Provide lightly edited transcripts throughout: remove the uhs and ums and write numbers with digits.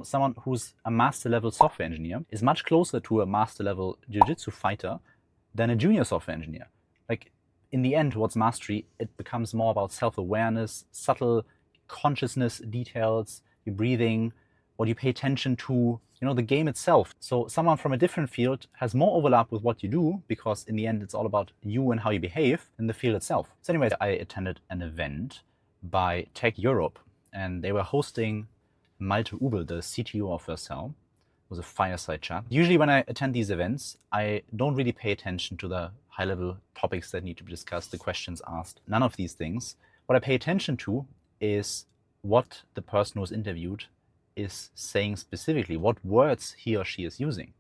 Someone who's a master level software engineer is much closer to a master level jiu-jitsu fighter than a junior software engineer. Like, in the end, towards mastery, it becomes more about self-awareness, subtle consciousness details, your breathing, what you pay attention to, the game itself. So someone from a different field has more overlap with what you do, because in the end, it's all about you and how you behave in the field itself. So anyways, I attended an event by Tech Europe, and they were hosting Malte, the CTO of vercel. It was a fireside chat. Usually when I attend these events, I don't really pay attention to the high-level topics that need to be discussed, the questions asked, none of these things. What I pay attention to is what the person who was interviewed is saying specifically, what words he or she is using.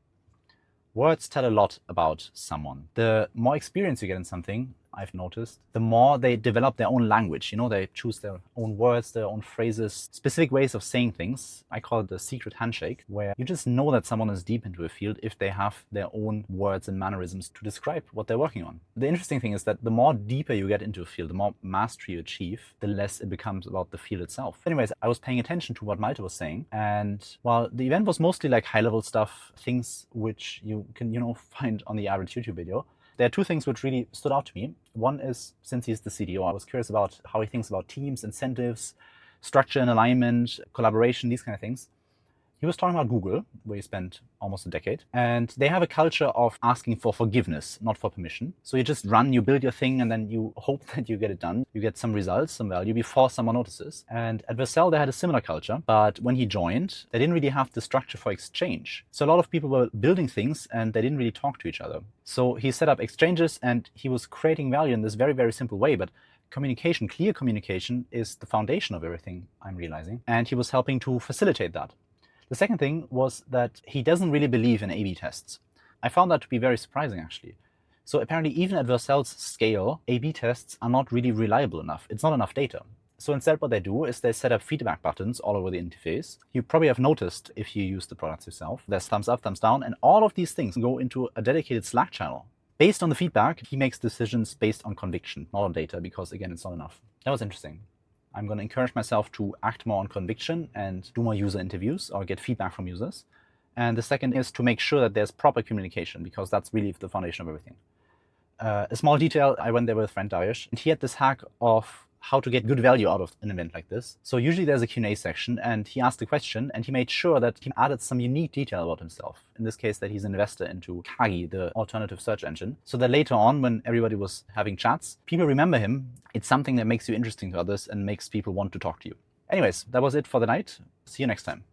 Words tell a lot about someone. The more experience you get in something, I've noticed, the more they develop their own language. They choose their own words, their own phrases, specific ways of saying things. I call it the secret handshake, where you just know that someone is deep into a field if they have their own words and mannerisms to describe what they're working on. The interesting thing is that the more deeper you get into a field, the more mastery you achieve, the less it becomes about the field itself. Anyways, I was paying attention to what Malte was saying, and while the event was mostly like high-level stuff, things which you can, find on the average YouTube video, there are two things which really stood out to me. One is, since he's the CTO, I was curious about how he thinks about teams, incentives, structure and alignment, collaboration, these kind of things. He was talking about Google, where he spent almost a decade, and they have a culture of asking for forgiveness, not for permission. So you just run, you build your thing, and then you hope that you get it done. You get some results, some value before someone notices. And at vercel, they had a similar culture, but when he joined, they didn't really have the structure for exchange. So a lot of people were building things, and they didn't really talk to each other. So he set up exchanges, and he was creating value in this very, very simple way, but communication, clear communication, is the foundation of everything, I'm realizing. And he was helping to facilitate that. The second thing was that he doesn't really believe in A/B tests. I found that to be very surprising, actually. So apparently, even at vercel's scale, A/B tests are not really reliable enough. It's not enough data. So instead, what they do is they set up feedback buttons all over the interface. You probably have noticed, if you use the products yourself, there's thumbs up, thumbs down, and all of these things go into a dedicated Slack channel. Based on the feedback, he makes decisions based on conviction, not on data, because again, it's not enough. That was interesting. I'm going to encourage myself to act more on conviction and do more user interviews or get feedback from users. And the second is to make sure that there's proper communication, because that's really the foundation of everything. A small detail, I went there with a friend, Darius, and he had this hack of how to get good value out of an event like this. So usually there's a Q&A section, and he asked a question, and he made sure that he added some unique detail about himself. In this case, that he's an investor into Kagi, the alternative search engine. So that later on, when everybody was having chats, people remember him. It's something that makes you interesting to others and makes people want to talk to you. Anyways, that was it for the night. See you next time.